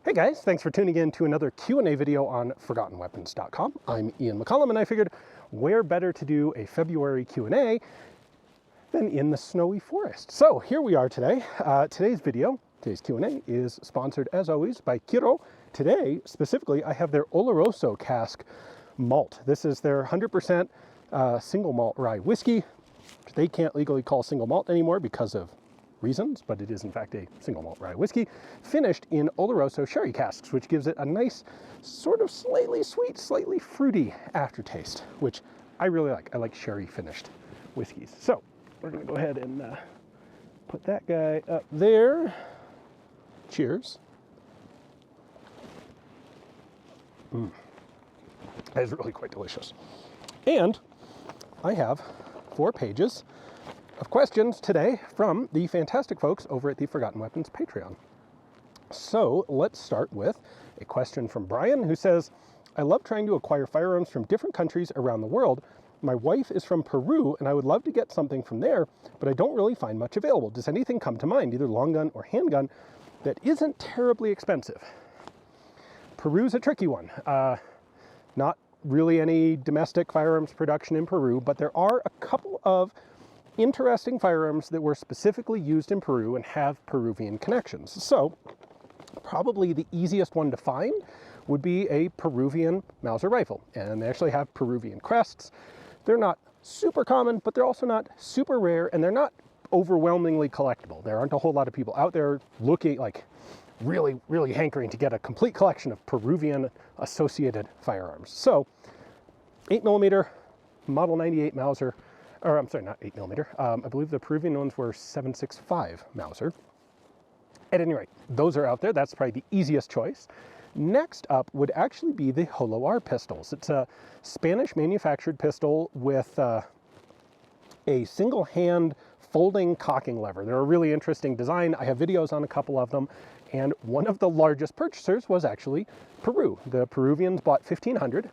Hey guys, thanks for tuning in to another Q&A video on ForgottenWeapons.com. I'm Ian McCollum, and I figured where better to do a February Q&A than in the snowy forest. So here we are today. Today's Q&A is sponsored as always by Kiro. Today, specifically, I have their Oloroso cask malt. This is their 100% single malt rye whiskey. They can't legally call single malt anymore because of reasons, but it is in fact a single malt rye whiskey, finished in Oloroso sherry casks, which gives it a nice, sort of slightly sweet, slightly fruity aftertaste, which I really like. I like sherry finished whiskeys. So we're gonna go ahead and put that guy up there. Cheers. That is really quite delicious. And I have 4 pages of questions today from the fantastic folks over at the Forgotten Weapons Patreon. So let's start with a question from Brian, who says, I love trying to acquire firearms from different countries around the world. My wife is from Peru and I would love to get something from there, but I don't really find much available. Does anything come to mind, either long gun or handgun, that isn't terribly expensive? Peru's a tricky one. Not really any domestic firearms production in Peru, but there are a couple of interesting firearms that were specifically used in Peru and have Peruvian connections. So probably the easiest one to find would be a Peruvian Mauser rifle. And they actually have Peruvian crests. They're not super common, but they're also not super rare, and they're not overwhelmingly collectible. There aren't a whole lot of people out there looking, like, really hankering to get a complete collection of Peruvian associated firearms. So 8mm Model 98 Mauser, or I'm sorry, not 8mm. I believe the Peruvian ones were 7.65 Mauser. At any rate, those are out there. That's probably the easiest choice. Next up would actually be the Holo R pistols. It's a Spanish manufactured pistol with a single hand folding cocking lever. They're a really interesting design. I have videos on a couple of them, and one of the largest purchasers was actually Peru. The Peruvians bought 1,500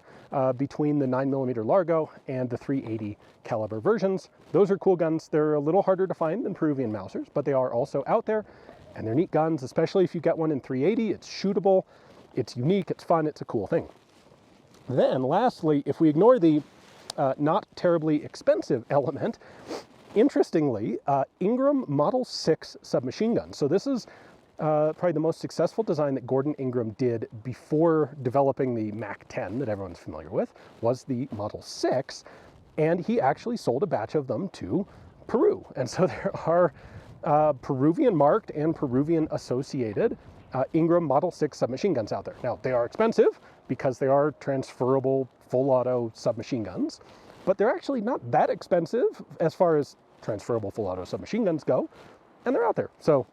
between the 9mm Largo and the 380 caliber versions. Those are cool guns. They're a little harder to find than Peruvian Mausers, but they are also out there, and they're neat guns, especially if you get one in 380. It's shootable, it's unique, it's fun, it's a cool thing. Then lastly, if we ignore the not terribly expensive element, interestingly, Ingram Model 6 submachine gun. So this is probably the most successful design that Gordon Ingram did before developing the Mac-10 that everyone's familiar with, was the Model 6, and he actually sold a batch of them to Peru. And so there are Peruvian marked and Peruvian associated Ingram Model 6 submachine guns out there. Now, they are expensive because they are transferable full auto submachine guns, but they're actually not that expensive as far as transferable full auto submachine guns go, and they're out there. So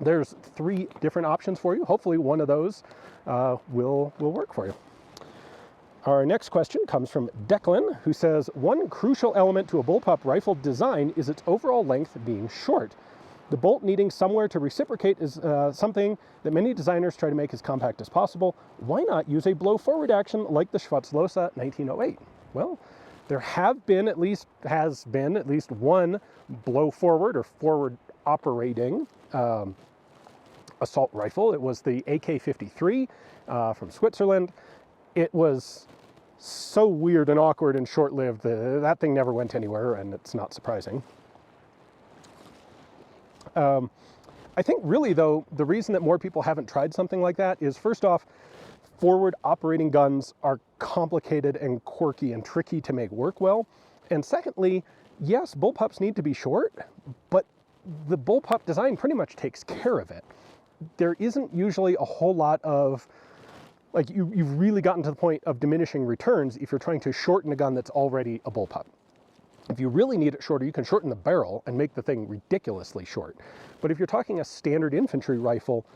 there's 3 different options for you. Hopefully one of those will work for you. Our next question comes from Declan, who says, one crucial element to a bullpup rifle design is its overall length being short. The bolt needing somewhere to reciprocate is something that many designers try to make as compact as possible. Why not use a blow forward action like the Schwarzlosa 1908? Well, there has been at least one blow forward or forward operating assault rifle. It was the AK-53 from Switzerland. It was so weird and awkward and short-lived that that thing never went anywhere, and it's not surprising. I think really, though, the reason that more people haven't tried something like that is, first off, forward operating guns are complicated and quirky and tricky to make work well. And secondly, yes, bullpups need to be short, but the bullpup design pretty much takes care of it. There isn't usually a whole lot of, like, you've really gotten to the point of diminishing returns if you're trying to shorten a gun that's already a bullpup. If you really need it shorter, you can shorten the barrel and make the thing ridiculously short. But if you're talking a standard infantry rifle,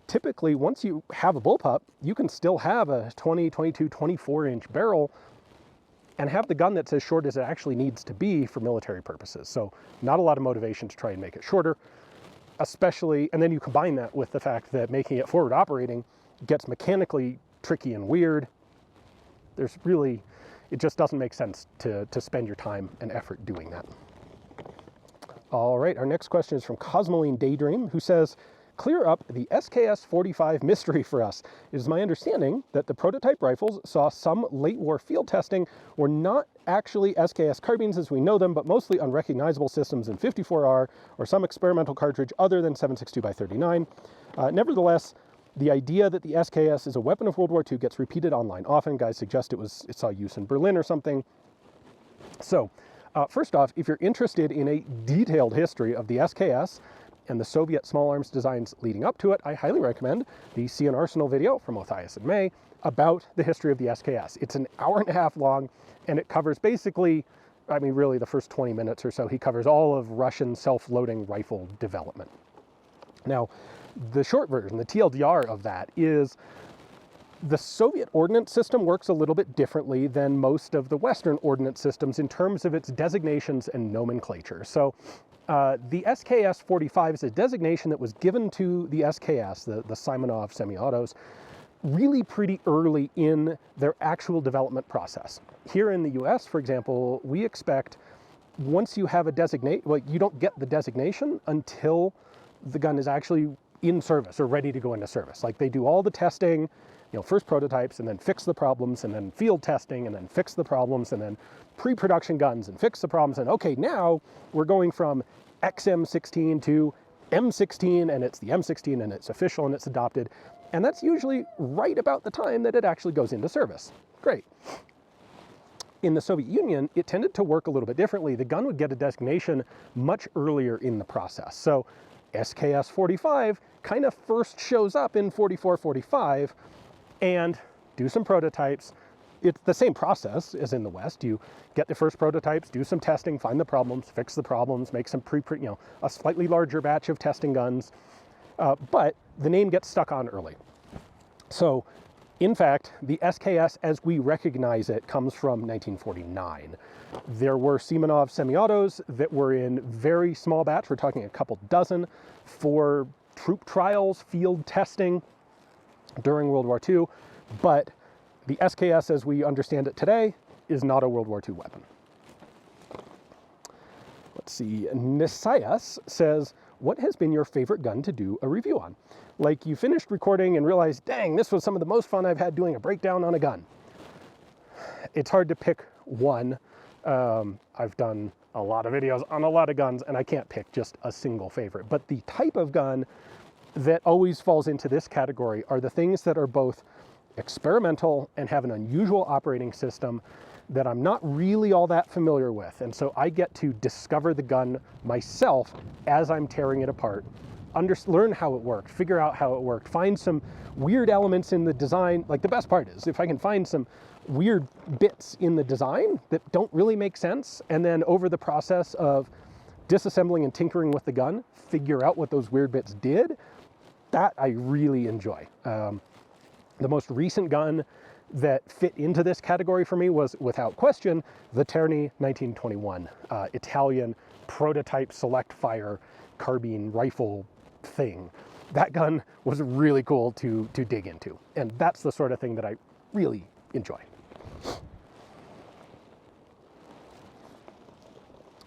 typically once you have a bullpup, you can still have a 20, 22, 24-inch barrel and have the gun that's as short as it actually needs to be for military purposes. So not a lot of motivation to try and make it shorter, especially, and then you combine that with the fact that making it forward operating gets mechanically tricky and weird. There's really, it just doesn't make sense to spend your time and effort doing that. All right, our next question is from Cosmoline Daydream, who says, clear up the SKS-45 mystery for us. It is my understanding that the prototype rifles saw some late war field testing were not actually SKS carbines as we know them, but mostly unrecognizable systems in 54R or some experimental cartridge other than 7.62x39. Nevertheless, the idea that the SKS is a weapon of World War II gets repeated online often. Guys suggest it saw use in Berlin or something. So, first off, if you're interested in a detailed history of the SKS and the Soviet small arms designs leading up to it, I highly recommend the See an Arsenal video from Matthias and May about the history of the SKS. It's an hour-and-a-half long, and it covers basically, I mean, really the first 20 minutes or so, he covers all of Russian self-loading rifle development. Now, the short version, the TLDR of that, is the Soviet ordnance system works a little bit differently than most of the Western ordnance systems in terms of its designations and nomenclature. So the SKS-45 is a designation that was given to the SKS, the Simonov semi-autos, really pretty early in their actual development process. Here in the US, for example, we expect once you have a well, you don't get the designation until the gun is actually in service or ready to go into service. Like they do all the testing, you know, first prototypes and then fix the problems and then field testing and then fix the problems and then pre-production guns and fix the problems. And okay, now we're going from XM16 to M16 and it's the M16 and it's official and it's adopted. And that's usually right about the time that it actually goes into service. Great. In the Soviet Union, it tended to work a little bit differently. The gun would get a designation much earlier in the process. So SKS-45 kind of first shows up in 44-45 and do some prototypes. It's the same process as in the West. You get the first prototypes, do some testing, find the problems, fix the problems, make some a slightly larger batch of testing guns, but the name gets stuck on early. So, in fact, the SKS as we recognize it comes from 1949. There were Simonov semi-autos that were in very small batch, we're talking a couple dozen, for troop trials, field testing during World War II, but the SKS as we understand it today is not a World War II weapon. Let's see, Nisaias says, what has been your favorite gun to do a review on? Like you finished recording and realized, dang, this was some of the most fun I've had doing a breakdown on a gun. It's hard to pick one. I've done a lot of videos on a lot of guns and I can't pick just a single favorite. But the type of gun that always falls into this category are the things that are both experimental and have an unusual operating system that I'm not really all that familiar with. And so I get to discover the gun myself as I'm tearing it apart, learn how it worked, figure out how it worked, find some weird elements in the design. Like the best part is if I can find some weird bits in the design that don't really make sense, and then over the process of disassembling and tinkering with the gun, figure out what those weird bits did, that I really enjoy. The most recent gun that fit into this category for me was, without question, the Terni 1921 Italian prototype select fire carbine rifle thing. That gun was really cool to dig into, and that's the sort of thing that I really enjoy.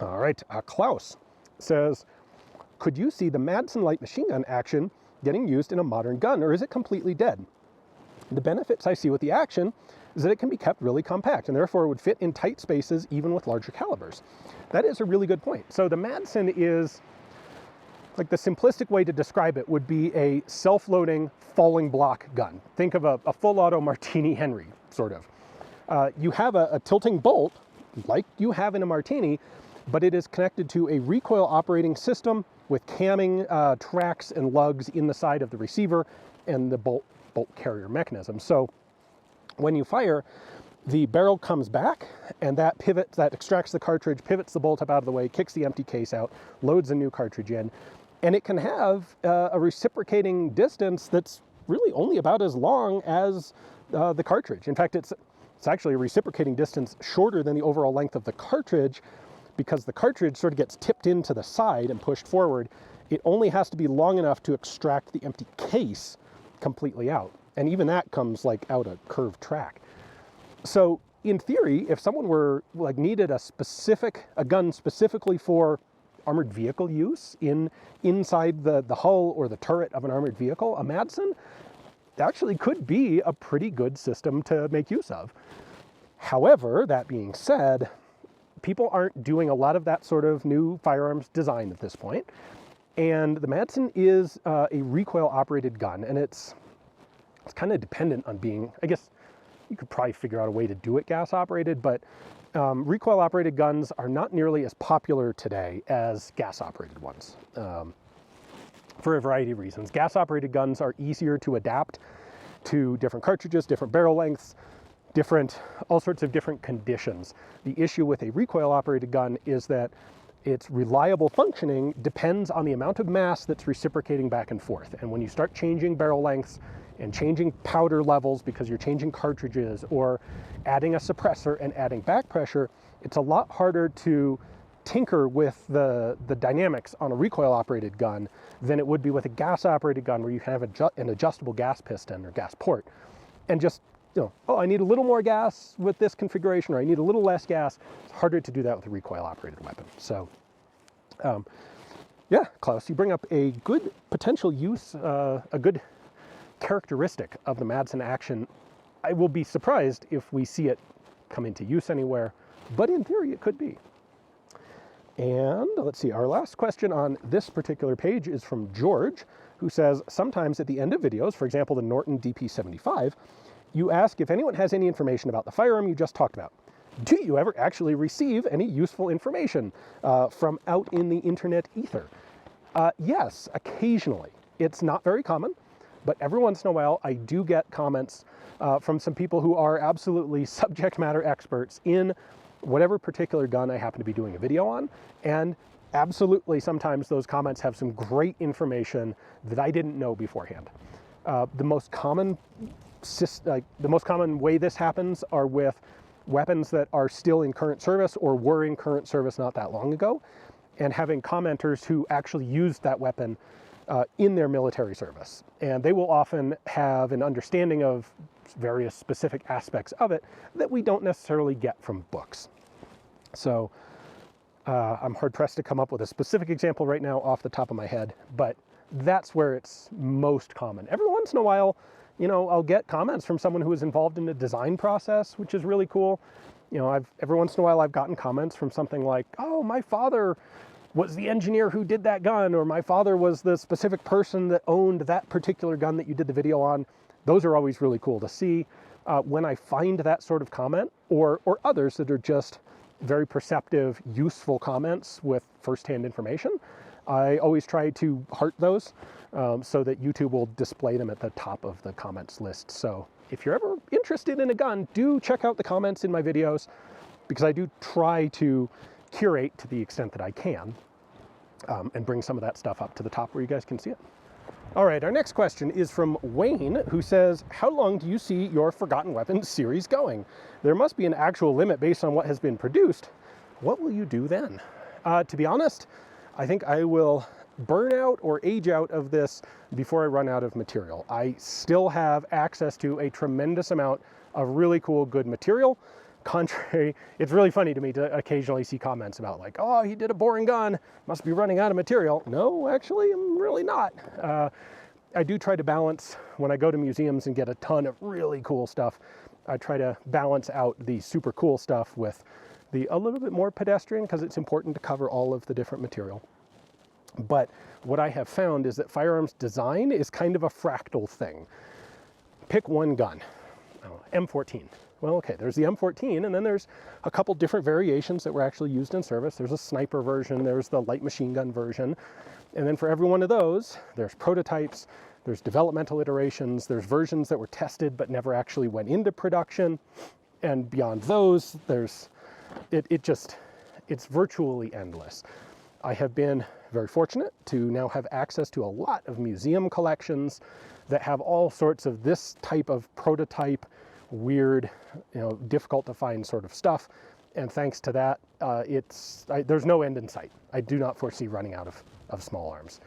All right, Klaus says, could you see the Madsen light machine gun action getting used in a modern gun, or is it completely dead? The benefits I see with the action is that it can be kept really compact and therefore would fit in tight spaces even with larger calibers. That is a really good point. So the Madsen is, like the simplistic way to describe it would be a self-loading falling block gun. Think of a full auto Martini Henry, sort of. You have a tilting bolt like you have in a Martini, but it is connected to a recoil operating system with camming tracks and lugs in the side of the receiver and the bolt carrier mechanism. So when you fire, the barrel comes back and that pivots, that extracts the cartridge, pivots the bolt up out of the way, kicks the empty case out, loads a new cartridge in, and it can have a reciprocating distance that's really only about as long as the cartridge. In fact, it's actually a reciprocating distance shorter than the overall length of the cartridge, because the cartridge sort of gets tipped into the side and pushed forward. It only has to be long enough to extract the empty case completely out. And even that comes like out a curved track. So in theory, if someone were like needed a gun specifically for armored vehicle use inside the hull or the turret of an armored vehicle, a Madsen actually could be a pretty good system to make use of. However, that being said, people aren't doing a lot of that sort of new firearms design at this point. And the Madsen is a recoil-operated gun, and it's kind of dependent on being, I guess you could probably figure out a way to do it gas-operated, but recoil-operated guns are not nearly as popular today as gas-operated ones, for a variety of reasons. Gas-operated guns are easier to adapt to different cartridges, different barrel lengths, all sorts of different conditions. The issue with a recoil-operated gun is that its reliable functioning depends on the amount of mass that's reciprocating back and forth. And when you start changing barrel lengths and changing powder levels because you're changing cartridges or adding a suppressor and adding back pressure, it's a lot harder to tinker with the dynamics on a recoil-operated gun than it would be with a gas-operated gun where you can have an adjustable gas piston or gas port and just, oh, I need a little more gas with this configuration, or I need a little less gas. It's harder to do that with a recoil-operated weapon. So, yeah, Klaus, you bring up a good potential use, a good characteristic of the Madsen action. I will be surprised if we see it come into use anywhere, but in theory it could be. And let's see, our last question on this particular page is from George, who says, sometimes at the end of videos, for example, the Norton DP75, you ask if anyone has any information about the firearm you just talked about. Do you ever actually receive any useful information from out in the internet ether? Yes, occasionally. It's not very common, but every once in a while I do get comments from some people who are absolutely subject matter experts in whatever particular gun I happen to be doing a video on, and absolutely sometimes those comments have some great information that I didn't know beforehand. The most common way this happens are with weapons that are still in current service or were in current service not that long ago, and having commenters who actually used that weapon in their military service. And they will often have an understanding of various specific aspects of it that we don't necessarily get from books. So I'm hard-pressed to come up with a specific example right now off the top of my head, but that's where it's most common. Every once in a while, I'll get comments from someone who is involved in the design process, which is really cool. Every once in a while I've gotten comments from something like, oh, my father was the engineer who did that gun, or my father was the specific person that owned that particular gun that you did the video on. Those are always really cool to see. When I find that sort of comment, or others that are just very perceptive, useful comments with firsthand information, I always try to heart those so that YouTube will display them at the top of the comments list. So if you're ever interested in a gun, do check out the comments in my videos, because I do try to curate to the extent that I can and bring some of that stuff up to the top where you guys can see it. All right, our next question is from Wayne, who says, how long do you see your Forgotten Weapons series going? There must be an actual limit based on what has been produced. What will you do then? To be honest, I think I will burn out or age out of this before I run out of material. I still have access to a tremendous amount of really cool, good material. Contrary, it's really funny to me to occasionally see comments about like, oh, he did a boring gun, must be running out of material. No, actually, I'm really not. I do try to balance, when I go to museums and get a ton of really cool stuff, I try to balance out the super cool stuff with a little bit more pedestrian, because it's important to cover all of the different material. But what I have found is that firearms design is kind of a fractal thing. Pick one gun, M14. Well, okay, there's the M14, and then there's a couple different variations that were actually used in service. There's a sniper version, there's the light machine gun version, and then for every one of those, there's prototypes, there's developmental iterations, there's versions that were tested but never actually went into production, and beyond those, it's virtually endless. I have been very fortunate to now have access to a lot of museum collections that have all sorts of this type of prototype, weird, difficult to find sort of stuff. And thanks to that, there's no end in sight. I do not foresee running out of small arms.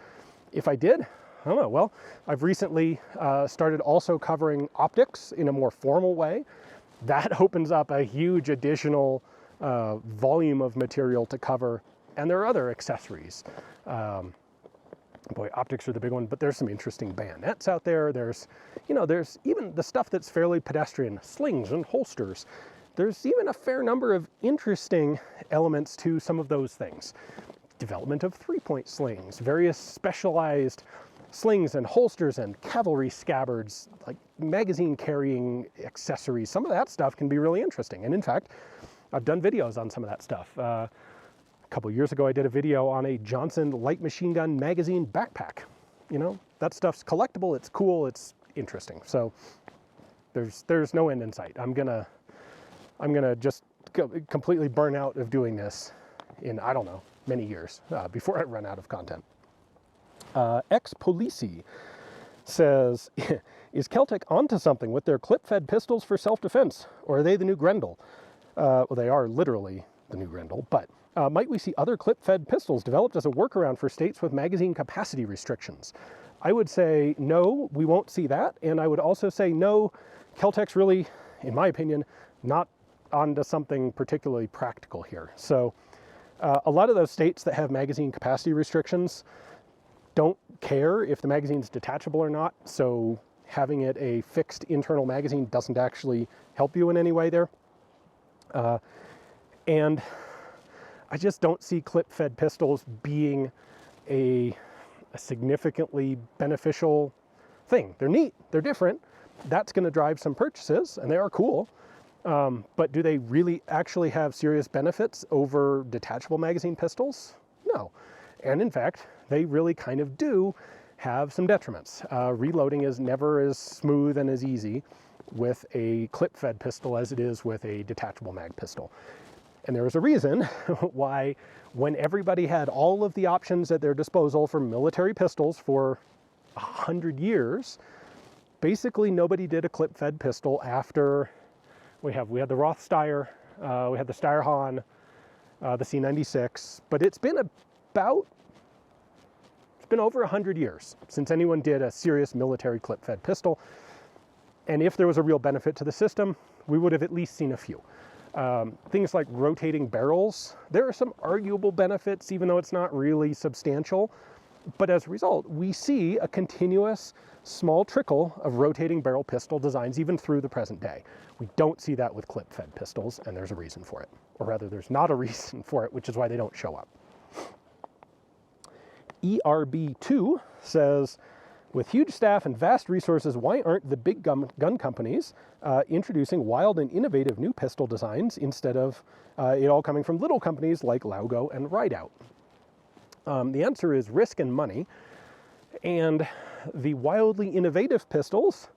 If I did, I don't know. Well, I've recently started also covering optics in a more formal way. That opens up a huge additional volume of material to cover And there are other accessories. Boy, optics are the big one, but there's some interesting bayonets out there. There's, you know, there's even the stuff that's fairly pedestrian, slings and holsters. There's even a fair number of interesting elements to some of those things. Development of three-point slings, various specialized slings and holsters and cavalry scabbards, like magazine carrying accessories. Some of that stuff can be really interesting. And in fact, I've done videos on some of that stuff. A couple years ago, I did a video on a Johnson light machine gun magazine backpack. You know, that stuff's collectible, it's cool, it's interesting. So there's no end in sight. I'm gonna just completely burn out of doing this in, I don't know, many years before I run out of content. Ex-Polici says, is KelTec onto something with their clip-fed pistols for self-defense, or are they the new Grendel? Well, they are literally the new Grendel, but might we see other clip-fed pistols developed as a workaround for states with magazine capacity restrictions? I would say no, we won't see that, and I would also say no, KelTec's really, in my opinion, not onto something particularly practical here. So a lot of those states that have magazine capacity restrictions don't care if the magazine's detachable or not, so having it a fixed internal magazine doesn't actually help you in any way there. And I just don't see clip-fed pistols being a significantly beneficial thing. They're neat, they're different, that's going to drive some purchases, and they are cool, but do they really actually have serious benefits over detachable magazine pistols? No. And in fact, they really kind of do have some detriments. Reloading is never as smooth and as easy with a clip-fed pistol as it is with a detachable mag pistol. And there is a reason why when everybody had all of the options at their disposal for military pistols for 100 years, basically nobody did a clip-fed pistol after we had the Rothsteyr, we had the Steyr-Hahn, the C96, but it's been over 100 years since anyone did a serious military clip-fed pistol. And if there was a real benefit to the system, we would have at least seen a few. Things like rotating barrels, there are some arguable benefits, even though it's not really substantial. But as a result, we see a continuous small trickle of rotating barrel pistol designs even through the present day. We don't see that with clip-fed pistols, and there's a reason for it. Or rather, there's not a reason for it, which is why they don't show up. ERB2 says, with huge staff and vast resources, why aren't the big gun companies introducing wild and innovative new pistol designs instead of it all coming from little companies like Laugo and Rideout? The answer is risk and money, and the wildly innovative pistols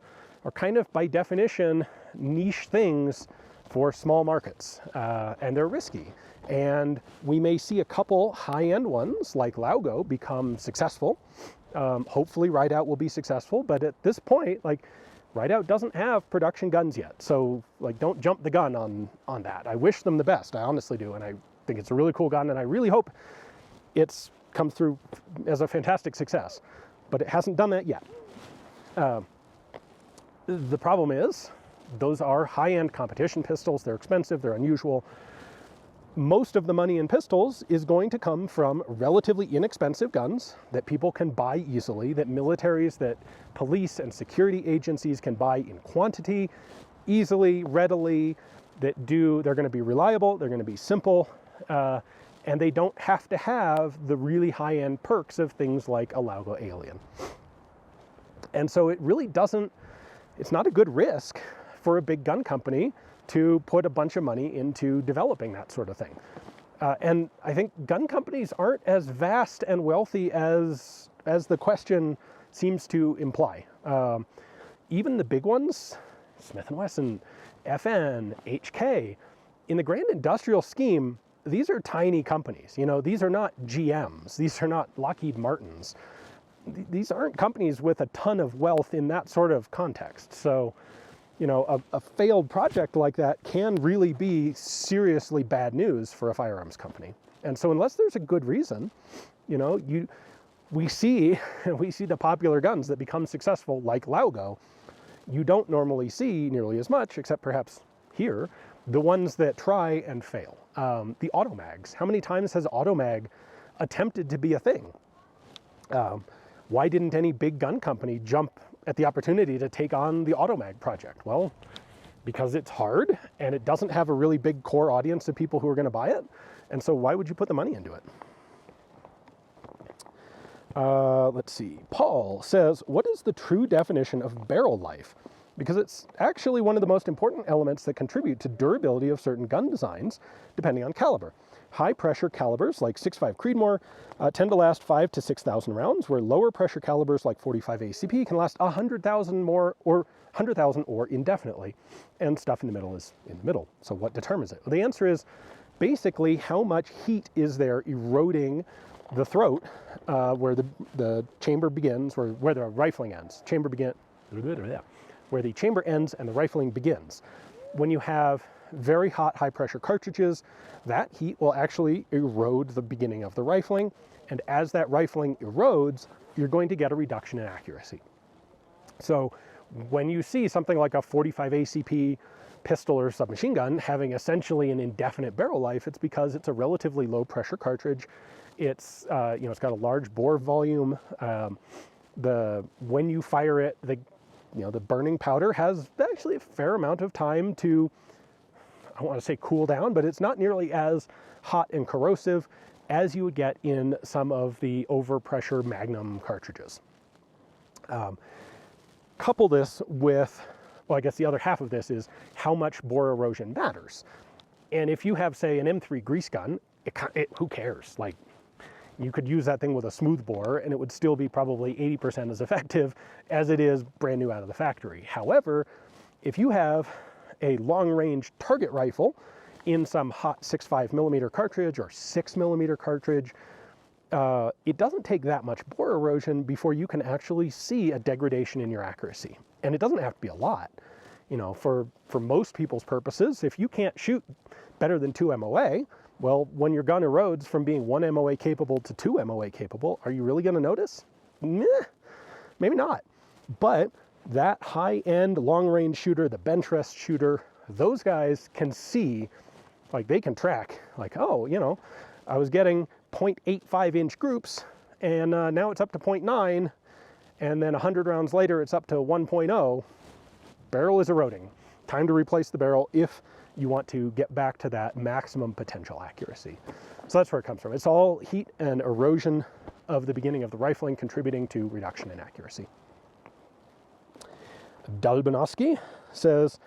are kind of by definition niche things for small markets, and they're risky. And we may see a couple high-end ones like Laugo become successful. Hopefully Rideout will be successful, but at this point, like, Rideout doesn't have production guns yet, so like, don't jump the gun on that. I wish them the best, I honestly do, and I think it's a really cool gun, and I really hope it's come through as a fantastic success, but it hasn't done that yet. The problem is, those are high-end competition pistols, they're expensive, they're unusual. Most of the money in pistols is going to come from relatively inexpensive guns that people can buy easily, that militaries, that police and security agencies can buy in quantity, easily, readily, they're going to be reliable, they're going to be simple, and they don't have to have the really high-end perks of things like a Laugo Alien. And so it really doesn't, it's not a good risk for a big gun company to put a bunch of money into developing that sort of thing. And I think gun companies aren't as vast and wealthy as the question seems to imply. Even the big ones, Smith & Wesson, FN, HK, in the grand industrial scheme, these are tiny companies. You know, these are not GMs, these are not Lockheed Martins. These aren't companies with a ton of wealth in that sort of context. So, you know, a failed project like that can really be seriously bad news for a firearms company. And so unless there's a good reason, you know, we see the popular guns that become successful like Laugo. You don't normally see nearly as much, except perhaps here, the ones that try and fail. the automags. How many times has automag attempted to be a thing? Why didn't any big gun company jump at the opportunity to take on the automag project? Well, because it's hard and it doesn't have a really big core audience of people who are going to buy it. And so why would you put the money into it? Let's see. Paul says, what is the true definition of barrel life? Because it's actually one of the most important elements that contribute to durability of certain gun designs, depending on caliber. High pressure calibers like 6.5 Creedmoor tend to last 5,000 to 6,000 rounds, where lower pressure calibers like 45 ACP can last 100,000 more, or 100,000 or indefinitely, and stuff in the middle is in the middle. So what determines it? Well, the answer is basically how much heat is there eroding the throat, where the chamber begins, or where the rifling ends. Where the chamber ends and the rifling begins. When you have very hot, high pressure cartridges, that heat will actually erode the beginning of the rifling. And as that rifling erodes, you're going to get a reduction in accuracy. So when you see something like a 45 ACP pistol or submachine gun having essentially an indefinite barrel life, it's because it's a relatively low pressure cartridge. It's, it's got a large bore volume. When you fire it, the burning powder has actually a fair amount of time to, I don't want to say cool down, but it's not nearly as hot and corrosive as you would get in some of the overpressure Magnum cartridges. Couple this with, well, I guess the other half of this is how much bore erosion matters. And if you have, say, an M3 grease gun, who cares? Like, you could use that thing with a smooth bore and it would still be probably 80% as effective as it is brand new out of the factory. However, if you have a long-range target rifle in some hot 6.5 millimeter cartridge or 6 millimeter cartridge, it doesn't take that much bore erosion before you can actually see a degradation in your accuracy. And it doesn't have to be a lot. You know, for most people's purposes, if you can't shoot better than 2 MOA, well, when your gun erodes from being 1 MOA capable to 2 MOA capable, are you really going to notice? Meh, maybe not. But that high-end long-range shooter, the bench rest shooter, those guys can see, like they can track, like, oh, I was getting 0.85 inch groups, and now it's up to 0.9, and then 100 rounds later it's up to 1.0. Barrel is eroding. Time to replace the barrel if you want to get back to that maximum potential accuracy. So that's where it comes from. It's all heat and erosion of the beginning of the rifling contributing to reduction in accuracy. Dalbanowski says,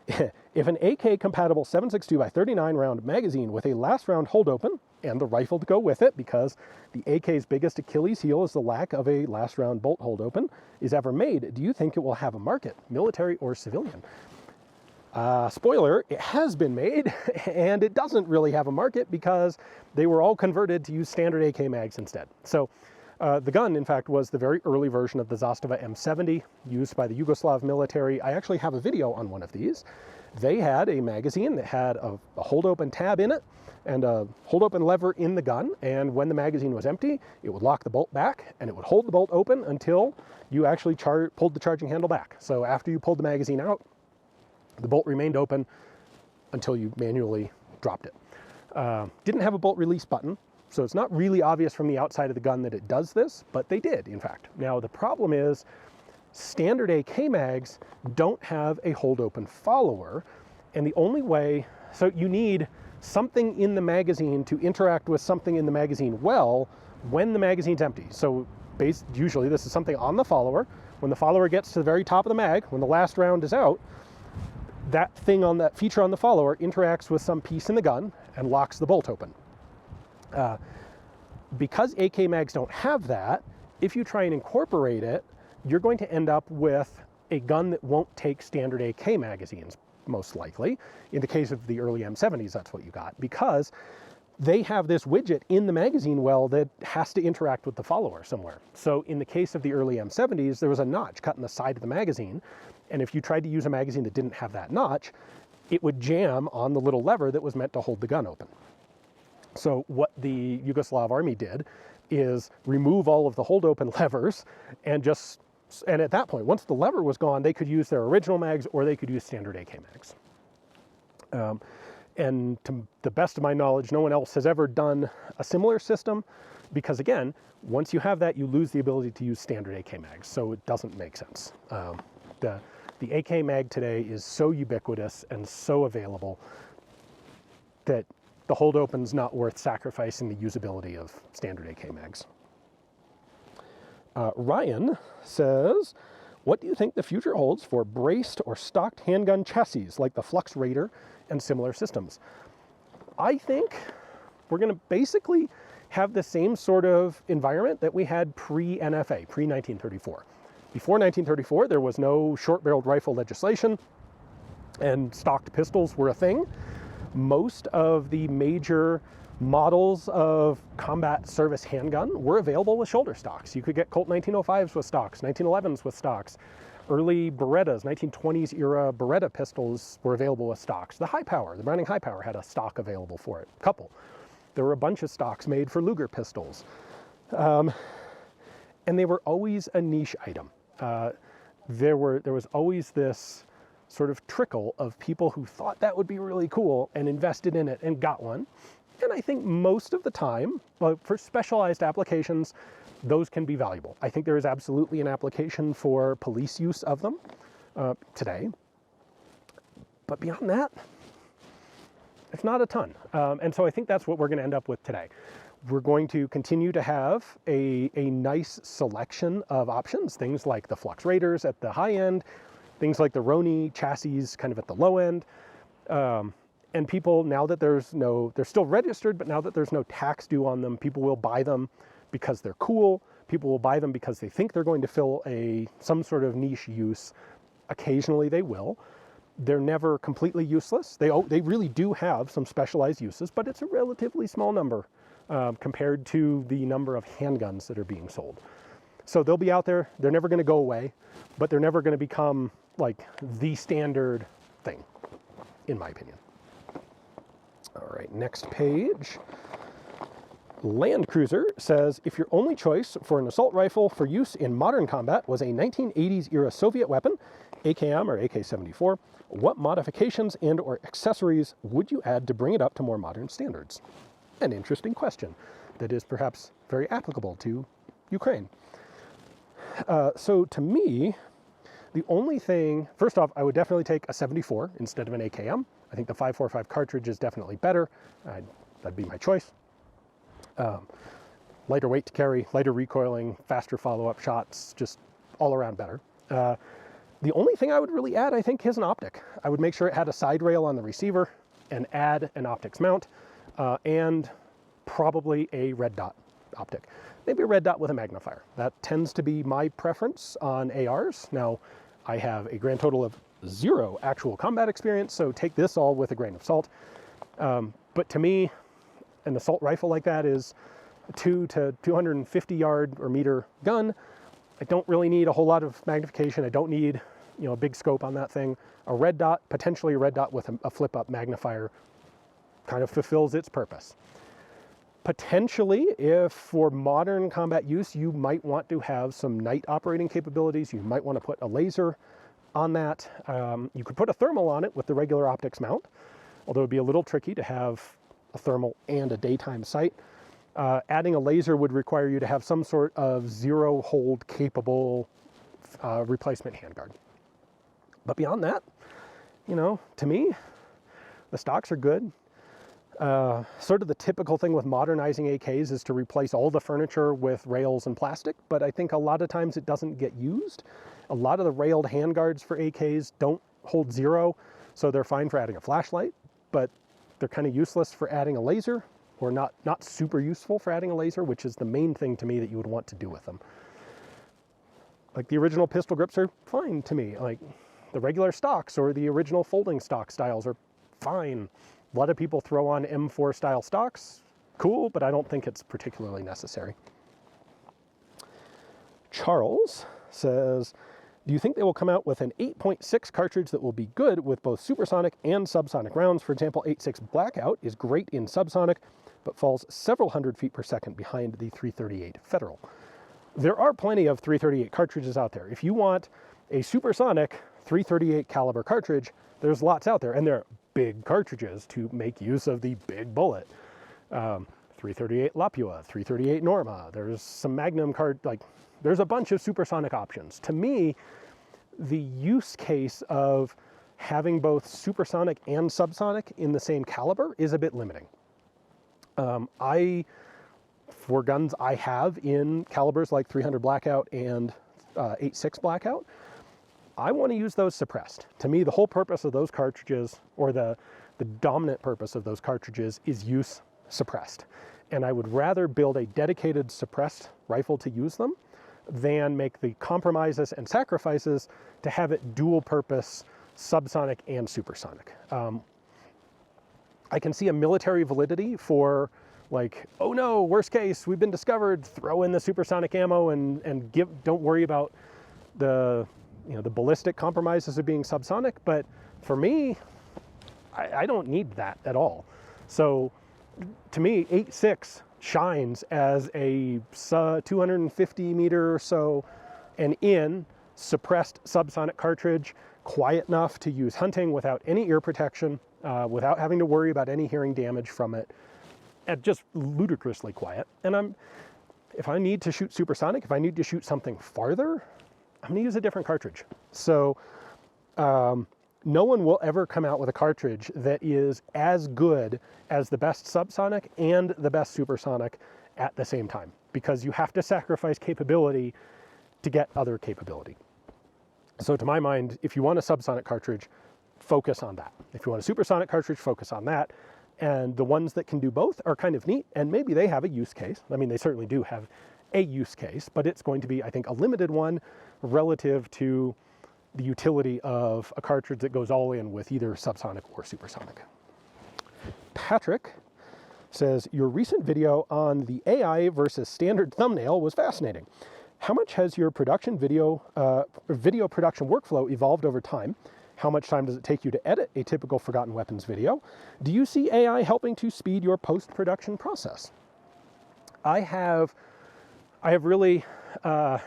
if an AK-compatible 7.62 by 39 round magazine with a last round hold open and the rifle to go with it, because the AK's biggest Achilles heel is the lack of a last round bolt hold open, is ever made, do you think it will have a market, military or civilian? Spoiler, it has been made, and it doesn't really have a market because they were all converted to use standard AK mags instead. So the gun, in fact, was the very early version of the Zastava M70 used by the Yugoslav military. I actually have a video on one of these. They had a magazine that had a hold-open tab in it and a hold-open lever in the gun, and when the magazine was empty, it would lock the bolt back, and it would hold the bolt open until you actually pulled the charging handle back. So after you pulled the magazine out, the bolt remained open until you manually dropped it. Didn't have a bolt release button, so it's not really obvious from the outside of the gun that it does this, but they did, in fact. Now, the problem is standard AK mags don't have a hold open follower, and the only way, so you need something in the magazine to interact with something in the magazine well when the magazine's empty. So usually this is something on the follower. When the follower gets to the very top of the mag, when the last round is out, that thing on that feature on the follower interacts with some piece in the gun and locks the bolt open. Because AK mags don't have that, if you try and incorporate it, you're going to end up with a gun that won't take standard AK magazines, most likely. In the case of the early M70s, that's what you got, because they have this widget in the magazine well that has to interact with the follower somewhere. So in the case of the early M70s, there was a notch cut in the side of the magazine, and if you tried to use a magazine that didn't have that notch, it would jam on the little lever that was meant to hold the gun open. So what the Yugoslav army did is remove all of the hold open levers and at that point, once the lever was gone, they could use their original mags or they could use standard AK mags. And to the best of my knowledge, no one else has ever done a similar system because, again, once you have that, you lose the ability to use standard AK mags, so it doesn't make sense. The AK mag today is so ubiquitous and so available that the hold open's not worth sacrificing the usability of standard AK mags. Ryan says, what do you think the future holds for braced or stocked handgun chassis like the Flux Raider and similar systems? I think we're going to basically have the same sort of environment that we had pre-NFA, pre-1934. Before 1934, there was no short-barreled rifle legislation, and stocked pistols were a thing. Most of the major models of combat service handgun were available with shoulder stocks. You could get Colt 1905s with stocks, 1911s with stocks. Early Berettas, 1920s era Beretta pistols were available with stocks. The High Power, the Browning High Power had a stock available for it, a couple. There were a bunch of stocks made for Luger pistols. And they were always a niche item. There was always this sort of trickle of people who thought that would be really cool and invested in it and got one. And I think most of the time, for specialized applications, those can be valuable. I think there is absolutely an application for police use of them today. But beyond that, it's not a ton. And so I think that's what we're going to end up with today. We're going to continue to have a nice selection of options, things like the Flux Raiders at the high end, things like the Roni chassis kind of at the low end. And people, now that they're still registered, but now that there's no tax due on them, people will buy them because they're cool. People will buy them because they think they're going to fill some sort of niche use. Occasionally they will. They're never completely useless. They really do have some specialized uses, but it's a relatively small number compared to the number of handguns that are being sold. So they'll be out there. They're never going to go away, but they're never going to become like the standard thing, in my opinion. All right, next page. Land Cruiser says, if your only choice for an assault rifle for use in modern combat was a 1980s era Soviet weapon, AKM or AK-74, what modifications and or accessories would you add to bring it up to more modern standards? An interesting question that is perhaps very applicable to Ukraine. So to me, the only thing, first off, I would definitely take a 74 instead of an AKM. I think the 5.45 cartridge is definitely better. That'd be my choice. Lighter weight to carry, lighter recoiling, faster follow-up shots, just all around better. The only thing I would really add, I think, is an optic. I would make sure it had a side rail on the receiver and add an optics mount and probably a red dot optic. Maybe a red dot with a magnifier. That tends to be my preference on ARs. Now, I have a grand total of 0 actual combat experience, so take this all with a grain of salt. But to me, an assault rifle like that is a 2 to 250 yard or meter gun. I don't really need a whole lot of magnification. I don't need, a big scope on that thing. A red dot, potentially a red dot with a flip-up magnifier, kind of fulfills its purpose. Potentially, if for modern combat use, you might want to have some night operating capabilities. You might want to put a laser on that. You could put a thermal on it with the regular optics mount, although it'd be a little tricky to have a thermal and a daytime sight. Adding a laser would require you to have some sort of zero hold capable replacement handguard. But beyond that, to me, the stocks are good. Sort of the typical thing with modernizing AKs is to replace all the furniture with rails and plastic, but I think a lot of times it doesn't get used. A lot of the railed handguards for AKs don't hold zero, so they're fine for adding a flashlight, but they're kind of useless for adding a laser, or not super useful for adding a laser, which is the main thing to me that you would want to do with them. Like the original pistol grips are fine to me. Like the regular stocks or the original folding stock styles are fine. A lot of people throw on M4 style stocks. Cool, but I don't think it's particularly necessary. Charles says, do you think they will come out with an 8.6 cartridge that will be good with both supersonic and subsonic rounds? For example, 8.6 Blackout is great in subsonic, but falls several hundred feet per second behind the 338 Federal. There are plenty of 338 cartridges out there. If you want a supersonic 338 caliber cartridge, there's lots out there, and they're big cartridges to make use of the big bullet. 338 Lapua, 338 Norma, there's some Magnum there's a bunch of supersonic options. To me, the use case of having both supersonic and subsonic in the same caliber is a bit limiting. For guns I have in calibers like 300 Blackout and 8.6 Blackout, I want to use those suppressed. To me, the whole purpose of those cartridges, or the dominant purpose of those cartridges, is use suppressed. And I would rather build a dedicated suppressed rifle to use them than make the compromises and sacrifices to have it dual purpose subsonic and supersonic. I can see a military validity for, like, oh no, worst case, we've been discovered, throw in the supersonic ammo and don't worry about the ballistic compromises of being subsonic. But for me, I don't need that at all. So to me, 8.6 shines as a 250 meter or so and in suppressed subsonic cartridge, quiet enough to use hunting without any ear protection, without having to worry about any hearing damage from it, and just ludicrously quiet. And if I need to shoot supersonic, if I need to shoot something farther, I'm gonna use a different cartridge. So no one will ever come out with a cartridge that is as good as the best subsonic and the best supersonic at the same time, because you have to sacrifice capability to get other capability. So to my mind, if you want a subsonic cartridge, focus on that. If you want a supersonic cartridge, focus on that. And the ones that can do both are kind of neat, and maybe they have a use case. I mean, they certainly do have a use case, but it's going to be, I think, a limited one relative to the utility of a cartridge that goes all in with either subsonic or supersonic. Patrick says, your recent video on the AI versus standard thumbnail was fascinating. How much has your production video production workflow evolved over time? How much time does it take you to edit a typical Forgotten Weapons video? Do you see AI helping to speed your post-production process? I have really, I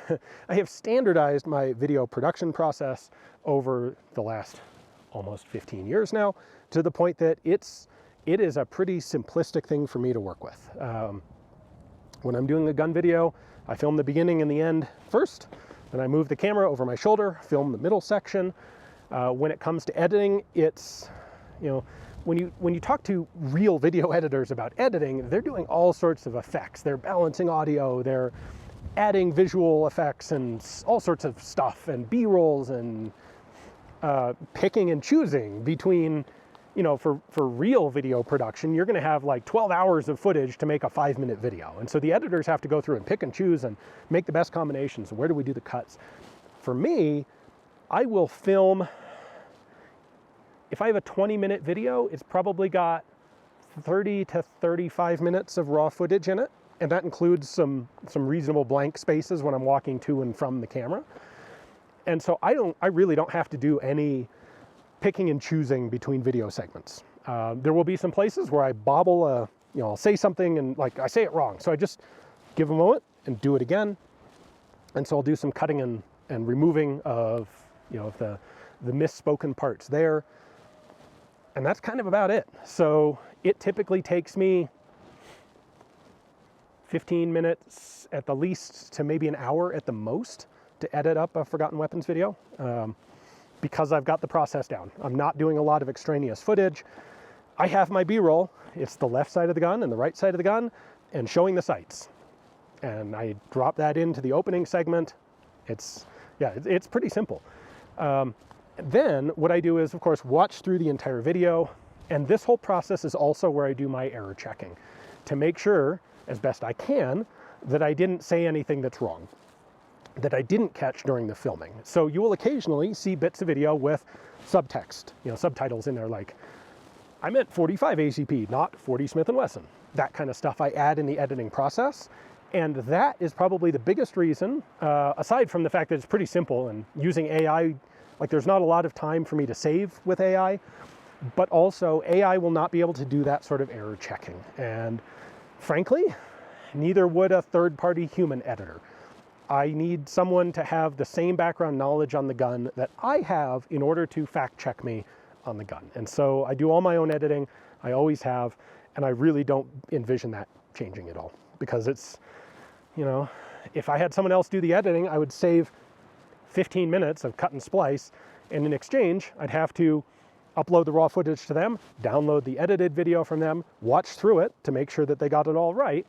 have standardized my video production process over the last almost 15 years now, to the point that it is a pretty simplistic thing for me to work with. When I'm doing a gun video, I film the beginning and the end first, then I move the camera over my shoulder, film the middle section. When it comes to editing, it's, when you talk to real video editors about editing, they're doing all sorts of effects. They're balancing audio, they're adding visual effects and all sorts of stuff, and B-rolls, and picking and choosing between, for real video production, you're gonna have like 12 hours of footage to make a 5-minute video. And so the editors have to go through and pick and choose and make the best combinations. Where do we do the cuts? For me, I will film, if I have a 20-minute video, it's probably got 30 to 35 minutes of raw footage in it. And that includes some reasonable blank spaces when I'm walking to and from the camera. And so I really don't have to do any picking and choosing between video segments. There will be some places where I bobble, I'll say something and I say it wrong. So I just give a moment and do it again. And so I'll do some cutting and removing of, the misspoken parts there. And that's kind of about it. So it typically takes me 15 minutes at the least to maybe an hour at the most to edit up a Forgotten Weapons video, because I've got the process down. I'm not doing a lot of extraneous footage. I have my B-roll. It's the left side of the gun and the right side of the gun and showing the sights. And I drop that into the opening segment. It's pretty simple. Then what I do is, of course, watch through the entire video. And this whole process is also where I do my error checking to make sure, as best I can, that I didn't say anything that's wrong, that I didn't catch during the filming. So you will occasionally see bits of video with subtext, subtitles in there like, I meant 45 ACP, not 40 Smith & Wesson. That kind of stuff I add in the editing process. And that is probably the biggest reason, aside from the fact that it's pretty simple and using AI, there's not a lot of time for me to save with AI, but also AI will not be able to do that sort of error checking. And frankly, neither would a third-party human editor. I need someone to have the same background knowledge on the gun that I have in order to fact check me on the gun. And so I do all my own editing, I always have, and I really don't envision that changing at all, because it's, you know, if I had someone else do the editing, I would save 15 minutes of cut and splice, and in exchange, I'd have to upload the raw footage to them, download the edited video from them, watch through it to make sure that they got it all right,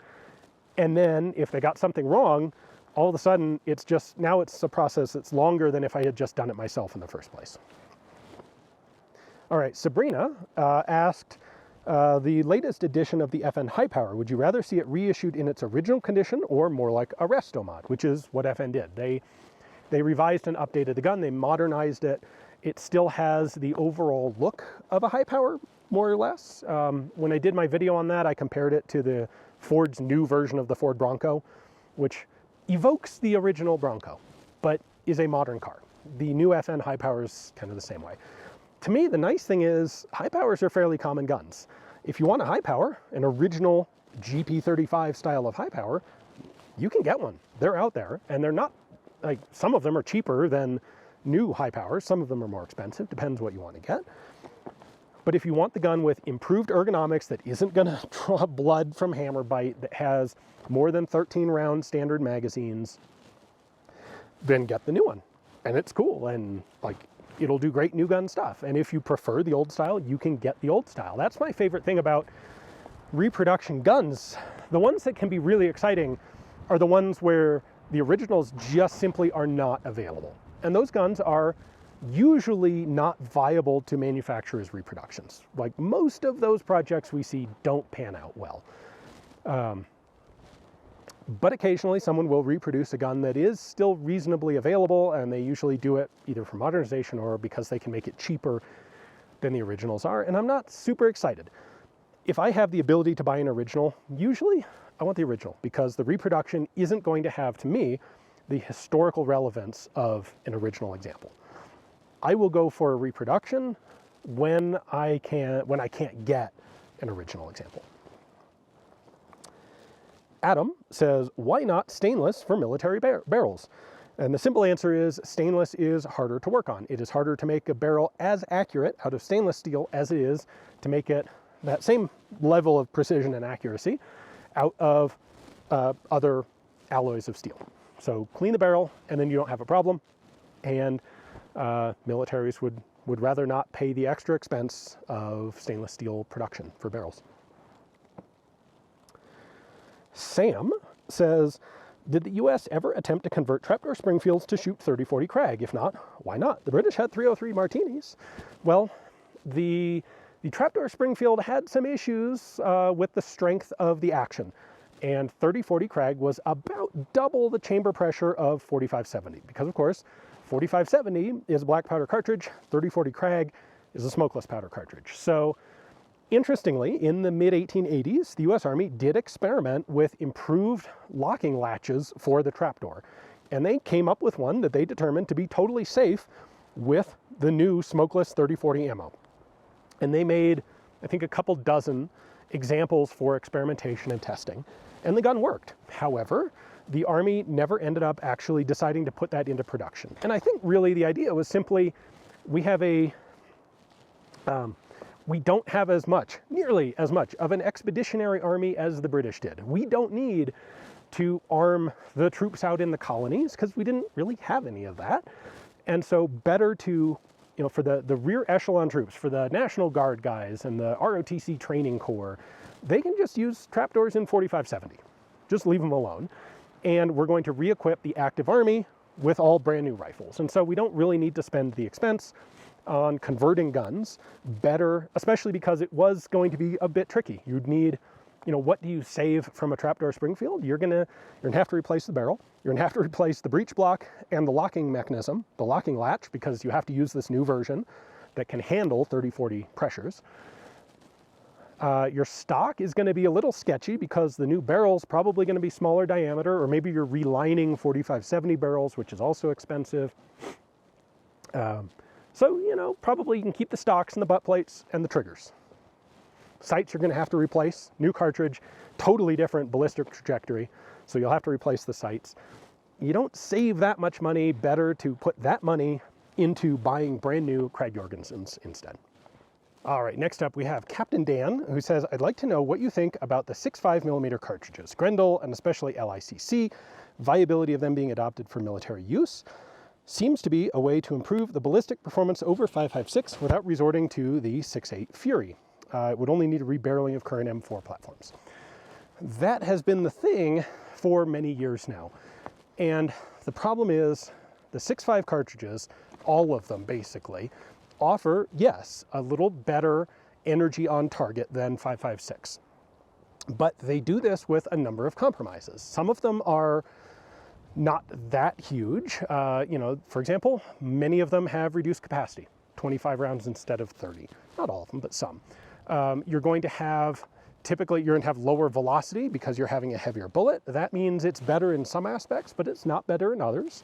and then if they got something wrong, all of a sudden, it's just, now it's a process that's longer than if I had just done it myself in the first place. All right, Sabrina asked, the latest edition of the FN High Power, would you rather see it reissued in its original condition or more like a resto-mod, which is what FN did. They revised and updated the gun, they modernized it. It still has the overall look of a high power, more or less. When I did my video on that, I compared it to the Ford's new version of the Ford Bronco, which evokes the original Bronco, but is a modern car. The new FN High Power is kind of the same way. To me, the nice thing is high powers are fairly common guns. If you want a high power, an original GP35 style of high power, you can get one. They're out there, and they're not, like, some of them are cheaper than new high powers. Some of them are more expensive, depends what you want to get. But if you want the gun with improved ergonomics that isn't going to draw blood from hammer bite, that has more than 13 round standard magazines, then get the new one. And it's cool, and like, it'll do great new gun stuff. And if you prefer the old style, you can get the old style. That's my favorite thing about reproduction guns. The ones that can be really exciting are the ones where the originals just simply are not available. And those guns are usually not viable to manufacture as reproductions. Like, most of those projects we see don't pan out well. But occasionally someone will reproduce a gun that is still reasonably available, and they usually do it either for modernization or because they can make it cheaper than the originals are, and I'm not super excited. If I have the ability to buy an original, usually I want the original, because the reproduction isn't going to have, to me, the historical relevance of an original example. I will go for a reproduction when I can't get an original example. Adam says, why not stainless for military barrels? And the simple answer is stainless is harder to work on. It is harder to make a barrel as accurate out of stainless steel as it is to make it that same level of precision and accuracy out of other alloys of steel. So clean the barrel, and then you don't have a problem. And militaries would rather not pay the extra expense of stainless steel production for barrels. Sam says, did the US ever attempt to convert Trapdoor Springfields to shoot 30-40 Krag? If not, why not? The British had 303 Martinis. Well, the Trapdoor Springfield had some issues with the strength of the action. And 30-40 Krag was about double the chamber pressure of 4570. Because, of course, 4570 is a black powder cartridge, 30-40 Krag is a smokeless powder cartridge. So, interestingly, in the mid-1880s, the US Army did experiment with improved locking latches for the Trapdoor. And they came up with one that they determined to be totally safe with the new smokeless 30-40 ammo. And they made, I think, a couple dozen examples for experimentation and testing, and the gun worked. However, the Army never ended up actually deciding to put that into production. And I think really the idea was simply, we have we don't have nearly as much of an expeditionary army as the British did. We don't need to arm the troops out in the colonies because we didn't really have any of that. And so better to, for the rear echelon troops, for the National Guard guys and the ROTC training corps, they can just use trapdoors in 4570. Just leave them alone. And we're going to re-equip the active army with all brand new rifles. And so we don't really need to spend the expense on converting guns. Better, especially because it was going to be a bit tricky. You'd need, what do you save from a Trapdoor Springfield? You're gonna have to replace the barrel. You're gonna have to replace the breech block and the locking mechanism, the locking latch, because you have to use this new version that can handle 30-40 pressures. Your stock is going to be a little sketchy because the new barrel's probably going to be smaller diameter, or maybe you're relining 4570 barrels, which is also expensive. So, probably you can keep the stocks and the butt plates and the triggers. Sights you're going to have to replace. New cartridge, totally different ballistic trajectory, so you'll have to replace the sights. You don't save that much money. Better to put that money into buying brand new Krag Jorgensens instead. All right, next up we have Captain Dan, who says, I'd like to know what you think about the 6.5mm cartridges, Grendel and especially LICC, viability of them being adopted for military use. Seems to be a way to improve the ballistic performance over 5.56 without resorting to the 6.8 Fury. It would only need a rebarreling of current M4 platforms. That has been the thing for many years now. And the problem is the 6.5 cartridges, all of them basically, offer, yes, a little better energy on target than 5.56. But they do this with a number of compromises. Some of them are not that huge. You know, for example, many of them have reduced capacity, 25 rounds instead of 30. Not all of them, but some. You're going to have, typically you're going to have lower velocity because you're having a heavier bullet. That means it's better in some aspects, but it's not better in others.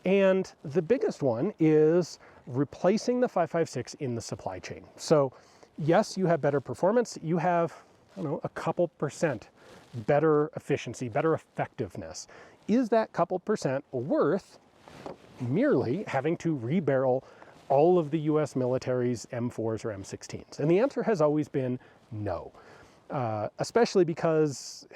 And the biggest one is replacing the 5.56 in the supply chain. So yes, you have better performance. You have, I don't know, a couple percent better efficiency, better effectiveness. Is that couple percent worth merely having to rebarrel all of the US military's M4s or M16s? And the answer has always been no, especially because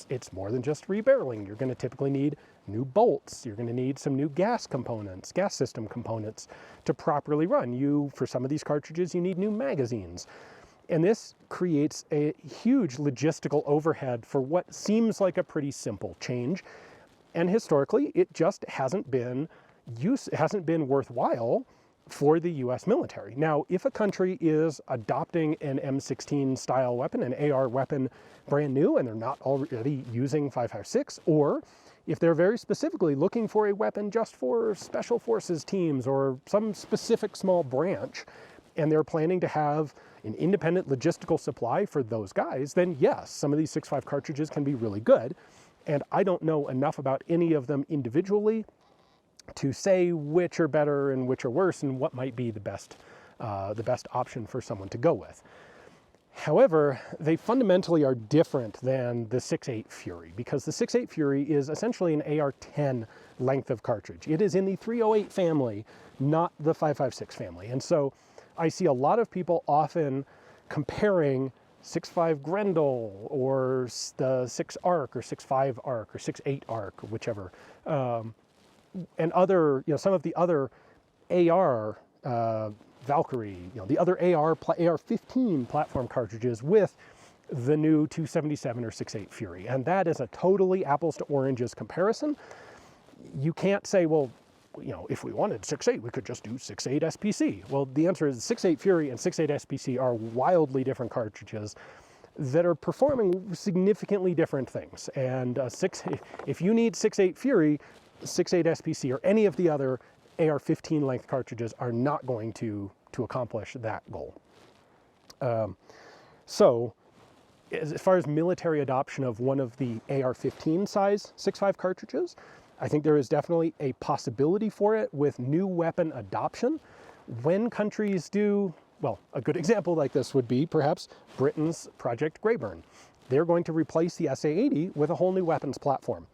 it's more than just rebarreling. You're going to typically need new bolts. You're going to need some new gas components, gas system components to properly run. For some of these cartridges, you need new magazines. And this creates a huge logistical overhead for what seems like a pretty simple change. And historically, it just hasn't been worthwhile for the US military. Now, if a country is adopting an M16 style weapon, an AR weapon brand new, and they're not already using 5.56, or if they're very specifically looking for a weapon just for special forces teams or some specific small branch, and they're planning to have an independent logistical supply for those guys, then yes, some of these 6.5 cartridges can be really good. And I don't know enough about any of them individually to say which are better and which are worse and what might be the best option for someone to go with. However, they fundamentally are different than the 6.8 Fury, because the 6.8 Fury is essentially an AR-10 length of cartridge. It is in the 308 family, not the 5.56 family. And so I see a lot of people often comparing 6.5 Grendel or the 6 ARC or 6.5 ARC or 6.8 ARC or whichever, and other, some of the other AR Valkyrie, the other AR-15 platform cartridges with the new 277 or 6.8 Fury. And that is a totally apples to oranges comparison. You can't say, well, if we wanted 6.8, we could just do 6.8 SPC. Well, the answer is 6.8 Fury and 6.8 SPC are wildly different cartridges that are performing significantly different things. And if you need 6.8 Fury, 6.8 SPC, or any of the other AR-15 length cartridges are not going to accomplish that goal. So as far as military adoption of one of the AR-15 size 6.5 cartridges, I think there is definitely a possibility for it with new weapon adoption. When countries do, well, a good example like this would be perhaps Britain's Project Greyburn. They're going to replace the SA-80 with a whole new weapons platform.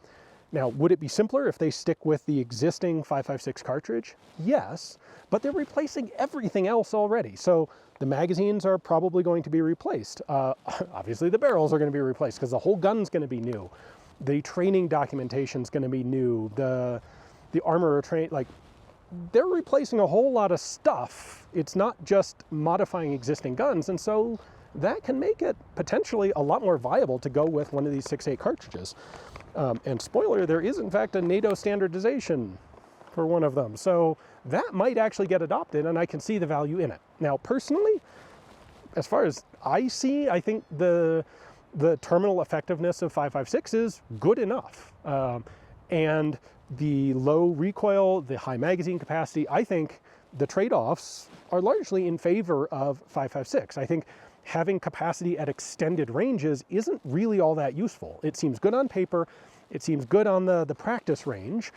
Now, would it be simpler if they stick with the existing 5.56 cartridge? Yes, but they're replacing everything else already. So the magazines are probably going to be replaced. Obviously the barrels are going to be replaced because the whole gun's going to be new. The training documentation is going to be new. The armor they're replacing a whole lot of stuff. It's not just modifying existing guns, and so that can make it potentially a lot more viable to go with one of these 6.8 cartridges. And spoiler, there is in fact a NATO standardization for one of them. So that might actually get adopted, and I can see the value in it. Now, personally, as far as I see, I think the terminal effectiveness of 5.56 is good enough. And the low recoil, the high magazine capacity, I think the trade-offs are largely in favor of 5.56. I think having capacity at extended ranges isn't really all that useful. It seems good on paper, it seems good on the practice range.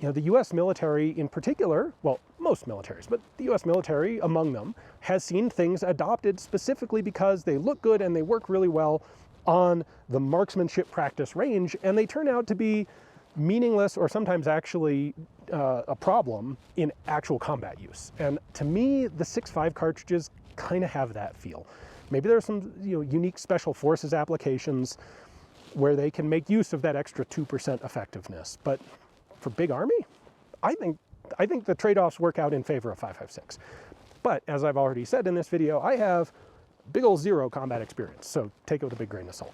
The US military in particular, well, most militaries, but the US military among them, has seen things adopted specifically because they look good and they work really well on the marksmanship practice range, and they turn out to be meaningless or sometimes actually a problem in actual combat use. And to me, the 6.5 cartridges kind of have that feel. Maybe there's some unique special forces applications where they can make use of that extra 2% effectiveness. But for big army, I think the trade-offs work out in favor of 5.56. But as I've already said in this video, I have big ol' 0 combat experience, so take it with a big grain of salt.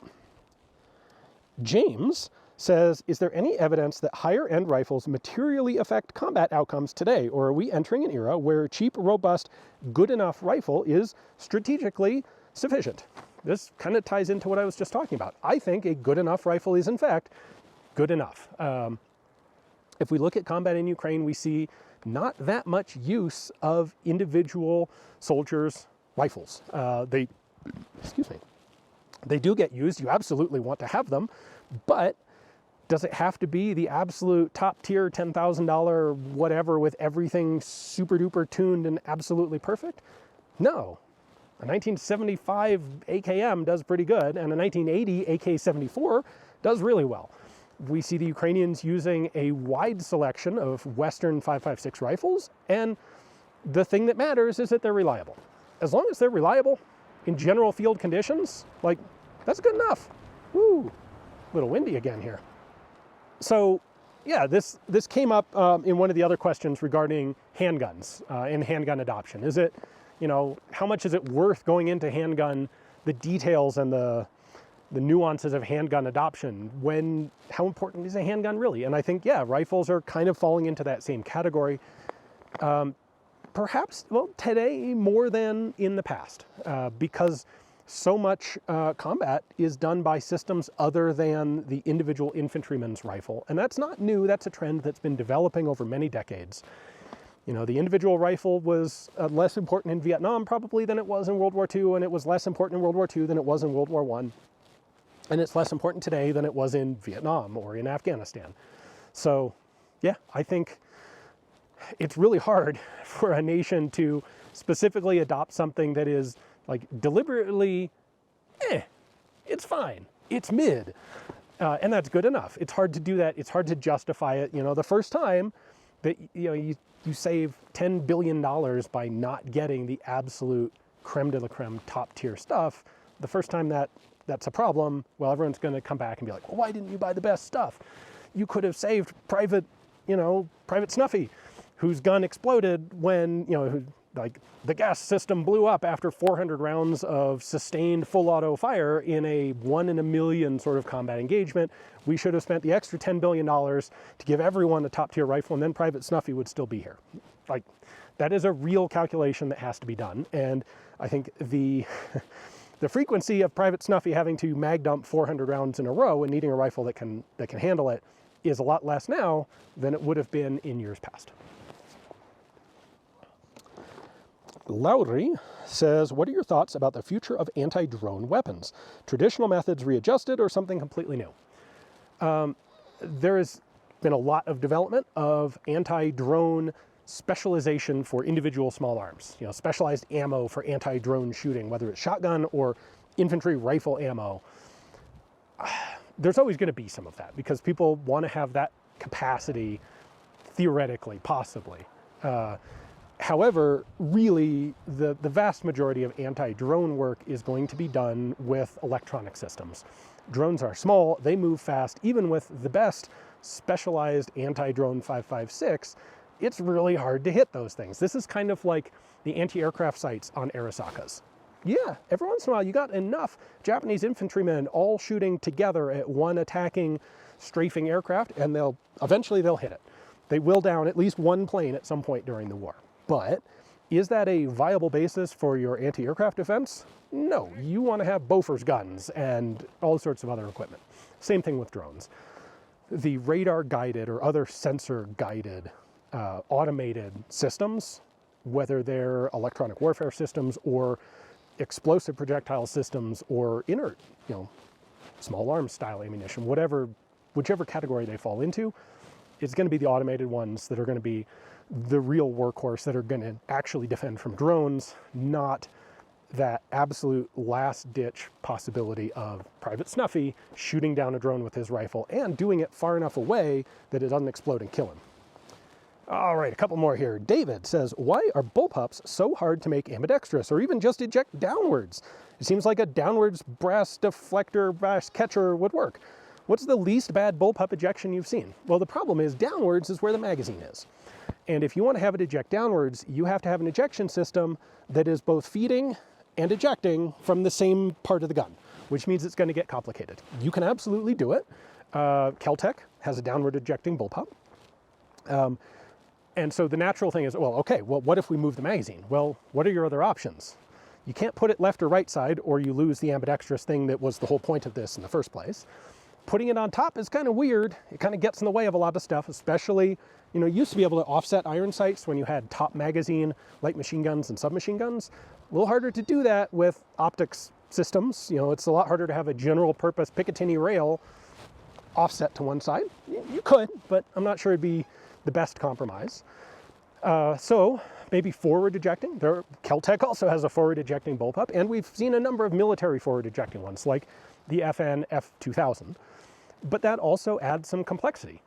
James says, is there any evidence that higher end rifles materially affect combat outcomes today, or are we entering an era where cheap, robust, good enough rifle is strategically sufficient? This kind of ties into what I was just talking about. I think a good enough rifle is in fact good enough. If we look at combat in Ukraine, we see not that much use of individual soldiers' rifles. They do get used. You absolutely want to have them, but does it have to be the absolute top tier $10,000 whatever with everything super duper tuned and absolutely perfect? No. A 1975 AKM does pretty good, and a 1980 AK-74 does really well. We see the Ukrainians using a wide selection of Western 5.56 rifles, and the thing that matters is that they're reliable. As long as they're reliable in general field conditions, like, that's good enough. Woo, a little windy again here. So yeah, this came up in one of the other questions regarding handguns and handgun adoption. Is it, how much is it worth going into handgun, the details and the nuances of handgun adoption, how important is a handgun really? And I think, yeah, rifles are kind of falling into that same category. Perhaps, well, today more than in the past, because so much combat is done by systems other than the individual infantryman's rifle. And that's not new, that's a trend that's been developing over many decades. The individual rifle was less important in Vietnam probably than it was in World War II, and it was less important in World War II than it was in World War I. And it's less important today than it was in Vietnam or in Afghanistan. So yeah, I think it's really hard for a nation to specifically adopt something that is like deliberately, it's fine, it's mid, and that's good enough. It's hard to do that. It's hard to justify it. The first time that you save $10 billion by not getting the absolute creme de la creme top tier stuff, the first time that's a problem, well, everyone's going to come back and be like, well, why didn't you buy the best stuff? You could have saved Private Snuffy, whose gun exploded when, like the gas system blew up after 400 rounds of sustained full auto fire in a 1 in a million sort of combat engagement. We should have spent the extra $10 billion to give everyone a top tier rifle, and then Private Snuffy would still be here. Like, that is a real calculation that has to be done. And I think the frequency of Private Snuffy having to mag dump 400 rounds in a row and needing a rifle that can handle it is a lot less now than it would have been in years past. Lowry says, what are your thoughts about the future of anti-drone weapons? Traditional methods readjusted or something completely new? There has been a lot of development of anti-drone specialization for individual small arms, specialized ammo for anti-drone shooting, whether it's shotgun or infantry rifle ammo. There's always going to be some of that because people want to have that capacity theoretically, possibly. However, really, the vast majority of anti-drone work is going to be done with electronic systems. Drones are small, they move fast. Even with the best specialized anti-drone 5.56, it's really hard to hit those things. This is kind of like the anti-aircraft sights on Arisakas. Yeah, every once in a while you got enough Japanese infantrymen all shooting together at one attacking, strafing aircraft, and eventually they'll hit it. They will down at least one plane at some point during the war. But is that a viable basis for your anti-aircraft defense? No, you want to have Bofors guns and all sorts of other equipment. Same thing with drones. The radar-guided or other sensor-guided automated systems, whether they're electronic warfare systems or explosive projectile systems or inert, small arms style ammunition, whichever category they fall into, it's going to be the automated ones that are going to be the real workhorse that are going to actually defend from drones, not that absolute last-ditch possibility of Private Snuffy shooting down a drone with his rifle and doing it far enough away that it doesn't explode and kill him. All right, a couple more here. David says, why are bullpups so hard to make ambidextrous or even just eject downwards? It seems like a downwards brass deflector brass catcher would work. What's the least bad bullpup ejection you've seen? Well, the problem is downwards is where the magazine is. And if you want to have it eject downwards, you have to have an ejection system that is both feeding and ejecting from the same part of the gun, which means it's going to get complicated. You can absolutely do it. KelTec has a downward ejecting bullpup. And so the natural thing is, well, okay, well, what if we move the magazine? Well, what are your other options? You can't put it left or right side or you lose the ambidextrous thing that was the whole point of this in the first place. Putting it on top is kind of weird. It kind of gets in the way of a lot of stuff, especially, you know, you used to be able to offset iron sights when you had top magazine, light machine guns and submachine guns. A little harder to do that with optics systems. You know, it's a lot harder to have a general purpose Picatinny rail offset to one side. You could, but I'm not sure it'd be the best compromise. So maybe forward ejecting. KelTec also has a forward ejecting bullpup, and we've seen a number of military forward ejecting ones like the FN F2000. But that also adds some complexity.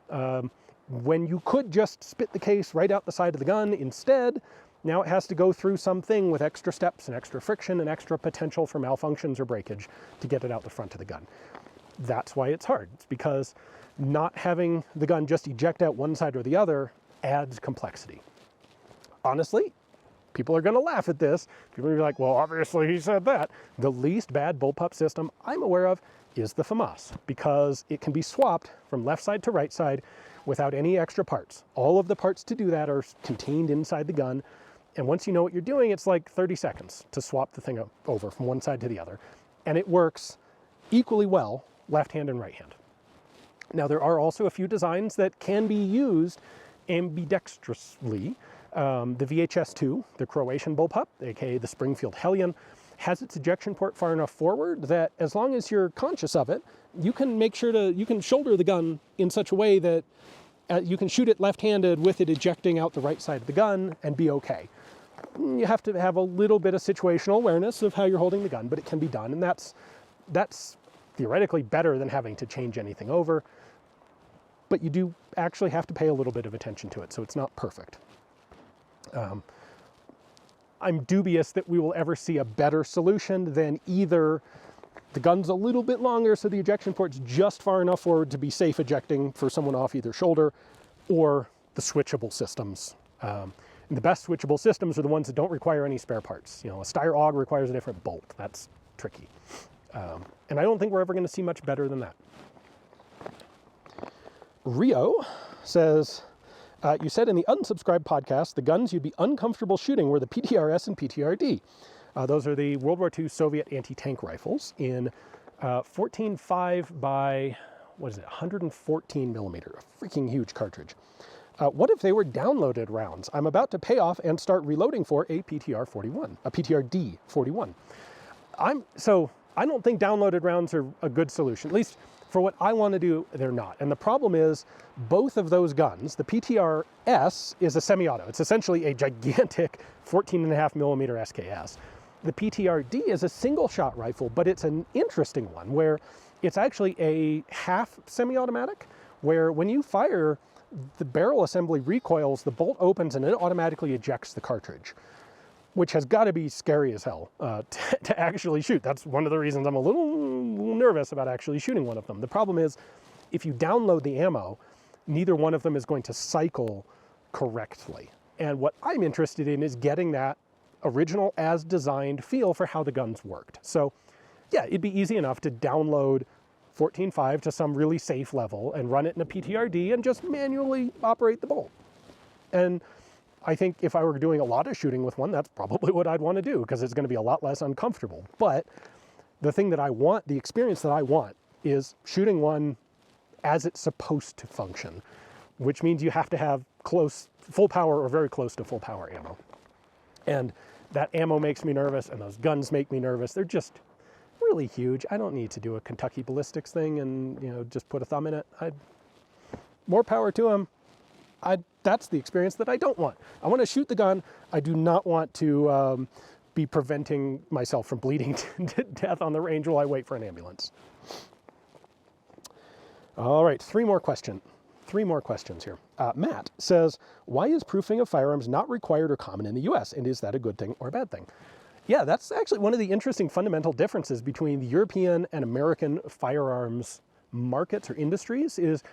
When you could just spit the case right out the side of the gun, instead, now it has to go through something with extra steps and extra friction and extra potential for malfunctions or breakage to get it out the front of the gun. That's why it's hard. It's because not having the gun just eject out one side or the other adds complexity. Honestly, people are going to laugh at this. People are going to be like, well, obviously he said that. The least bad bullpup system I'm aware of is the FAMAS, because it can be swapped from left side to right side without any extra parts. All of the parts to do that are contained inside the gun. And once you know what you're doing, it's like 30 seconds to swap the thing over from one side to the other. And it works equally well, left hand and right hand. Now, there are also a few designs that can be used ambidextrously. The VHS-2, the Croatian bullpup, aka the Springfield Hellion, has its ejection port far enough forward that as long as you're conscious of it, you can make sure you can shoulder the gun in such a way that you can shoot it left-handed with it ejecting out the right side of the gun and be okay. You have to have a little bit of situational awareness of how you're holding the gun, but it can be done, and that's theoretically better than having to change anything over. But you do actually have to pay a little bit of attention to it, so it's not perfect. I'm dubious that we will ever see a better solution than either the gun's a little bit longer so the ejection port's just far enough forward to be safe ejecting for someone off either shoulder, or the switchable systems. And the best switchable systems are the ones that don't require any spare parts. You know, a Steyr AUG requires a different bolt. That's tricky. And I don't think we're ever going to see much better than that. Rio says, you said in the unsubscribed podcast, the guns you'd be uncomfortable shooting were the PTRS and PTRD. Those are the World War II Soviet anti-tank rifles in 14.5 by, what is it, 114 millimeter, a freaking huge cartridge. What if they were downloaded rounds? I'm about to pay off and start reloading for a PTRD 41. So I don't think downloaded rounds are a good solution. At least for what I want to do, they're not. And the problem is both of those guns, the PTRS is a semi-auto. It's essentially a gigantic 14.5 millimeter SKS. The PTRD is a single shot rifle, but it's an interesting one where it's actually a half semi-automatic, where when you fire, the barrel assembly recoils, the bolt opens, and it automatically ejects the cartridge, which has got to be scary as hell to actually shoot. That's one of the reasons I'm a little nervous about actually shooting one of them. The problem is, if you download the ammo, neither one of them is going to cycle correctly. And what I'm interested in is getting that original as designed feel for how the guns worked. So yeah, it'd be easy enough to download 14.5 to some really safe level and run it in a PTRD and just manually operate the bolt. And I think if I were doing a lot of shooting with one, that's probably what I'd want to do, because it's going to be a lot less uncomfortable. But the thing that I want, the experience that I want, is shooting one as it's supposed to function, which means you have to have close, full power or very close to full power ammo. And that ammo makes me nervous, and those guns make me nervous. They're just really huge. I don't need to do a Kentucky ballistics thing and, you know, just put a thumb in it. More power to them. That's the experience that I don't want. I want to shoot the gun. I do not want to be preventing myself from bleeding to death on the range while I wait for an ambulance. All right, three more questions. 3 more questions here. Matt says, why is proofing of firearms not required or common in the US? And is that a good thing or a bad thing? Yeah, that's actually one of the interesting fundamental differences between the European and American firearms markets or industries is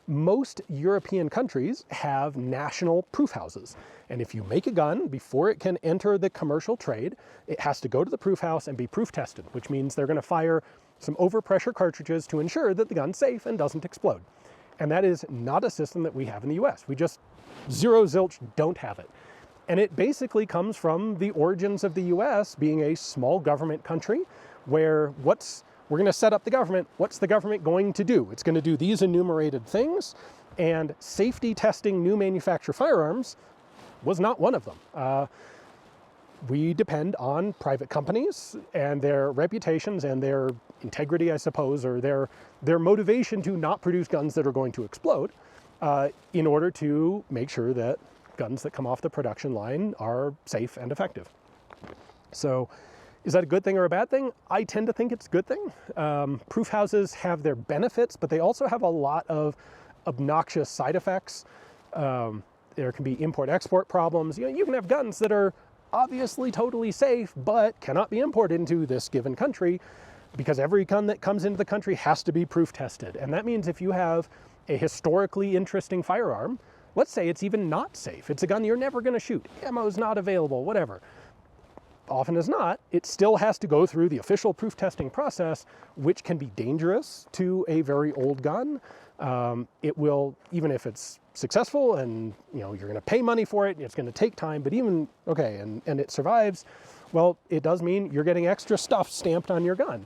most European countries have national proof houses. And if you make a gun, before it can enter the commercial trade, it has to go to the proof house and be proof tested, which means they're going to fire some overpressure cartridges to ensure that the gun's safe and doesn't explode. And that is not a system that we have in the US. We just zero zilch don't have it. And it basically comes from the origins of the US being a small government country where we're going to set up the government. What's the government going to do? It's going to do these enumerated things, and safety testing new manufactured firearms was not one of them. We depend on private companies and their reputations and their integrity, I suppose, or their motivation to not produce guns that are going to explode in order to make sure that guns that come off the production line are safe and effective. So is that a good thing or a bad thing? I tend to think it's a good thing. Proof houses have their benefits, but they also have a lot of obnoxious side effects. There can be import-export problems. You can have guns that are obviously totally safe, but cannot be imported into this given country because every gun that comes into the country has to be proof tested. And that means if you have a historically interesting firearm, let's say it's even not safe. It's a gun you're never going to shoot. Ammo's not available, whatever. Often as not, it still has to go through the official proof testing process, which can be dangerous to a very old gun. It will, even if it's successful and you're going to pay money for it, it's going to take time, but even, okay, and it survives, well, it does mean you're getting extra stuff stamped on your gun.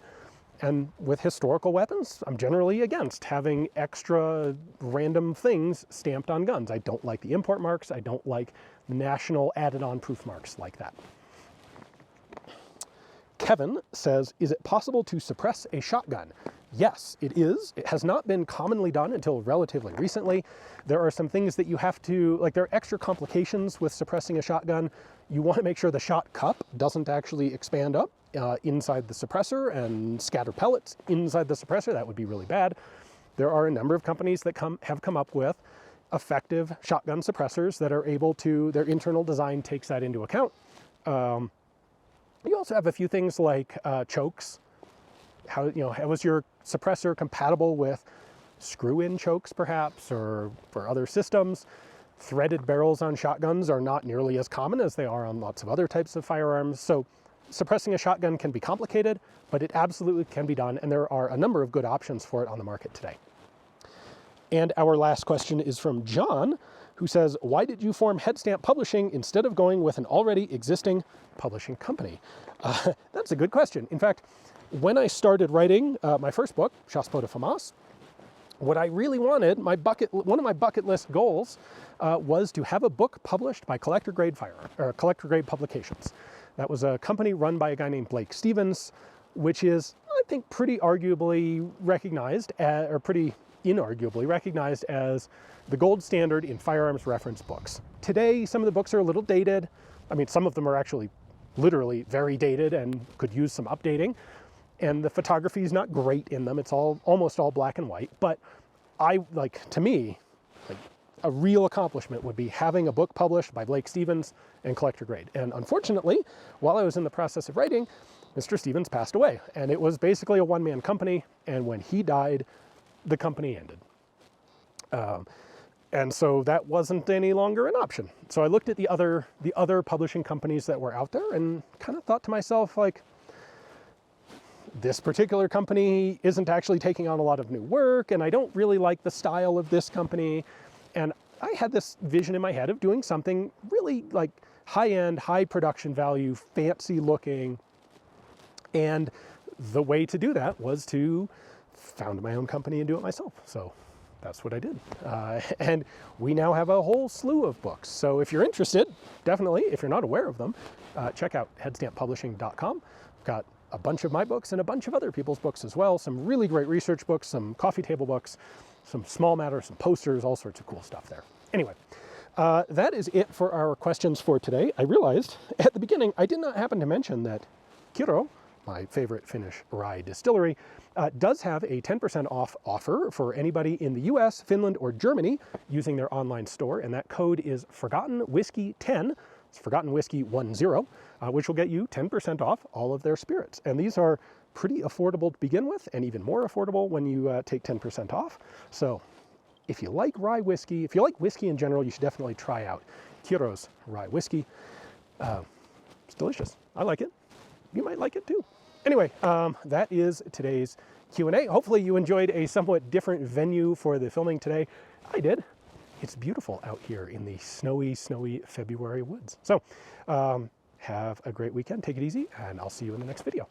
And with historical weapons, I'm generally against having extra random things stamped on guns. I don't like the import marks. I don't like national added-on proof marks like that. Kevin says, is it possible to suppress a shotgun? Yes, it is. It has not been commonly done until relatively recently. There are some things that you have to, like there are extra complications with suppressing a shotgun. You want to make sure the shot cup doesn't actually expand up inside the suppressor and scatter pellets inside the suppressor. That would be really bad. There are a number of companies that have come up with effective shotgun suppressors that are able to, their internal design takes that into account. You also have a few things like chokes. How is your suppressor compatible with screw-in chokes perhaps, or for other systems? Threaded barrels on shotguns are not nearly as common as they are on lots of other types of firearms. So suppressing a shotgun can be complicated, but it absolutely can be done, and there are a number of good options for it on the market today. And our last question is from John, who says, why did you form Headstamp Publishing instead of going with an already existing publishing company? That's a good question. In fact, when I started writing my first book, Chassepot de Famas, what I really wanted, one of my bucket list goals was to have a book published by Collector Grade Publications. That was a company run by a guy named Blake Stevens, which is, I think, pretty arguably recognized, or pretty inarguably recognized as the gold standard in firearms reference books. Today, some of the books are a little dated. I mean, some of them are actually literally very dated and could use some updating. And the photography is not great in them. It's almost all black and white. But to me, a real accomplishment would be having a book published by Blake Stevens and Collector Grade. And unfortunately, while I was in the process of writing, Mr. Stevens passed away. And it was basically a one-man company. And when he died, the company ended. And so that wasn't any longer an option. So I looked at the other publishing companies that were out there and kind of thought to myself, like, this particular company isn't actually taking on a lot of new work, and I don't really like the style of this company. And I had this vision in my head of doing something really like high-end, high production value, fancy looking. And the way to do that was to found my own company and do it myself. So that's what I did. And we now have a whole slew of books. So if you're interested, definitely, if you're not aware of them, check out headstampublishing.com. Got a bunch of my books and a bunch of other people's books as well. Some really great research books, some coffee table books, some small matter, some posters, all sorts of cool stuff there. Anyway, that is it for our questions for today. I realized at the beginning, I did not happen to mention that Kiro my favorite Finnish rye distillery, does have a 10% off offer for anybody in the US, Finland, or Germany using their online store, and that code is Forgotten Whiskey 10. It's Forgotten Whiskey 10, which will get you 10% off all of their spirits. And these are pretty affordable to begin with, and even more affordable when you take 10% off. So if you like rye whiskey, if you like whiskey in general, you should definitely try out Kiro's rye whiskey. It's delicious. I like it. You might like it too. Anyway, that is today's Q&A. Hopefully you enjoyed a somewhat different venue for the filming today. I did. It's beautiful out here in the snowy, snowy February woods. So have a great weekend. Take it easy, and I'll see you in the next video.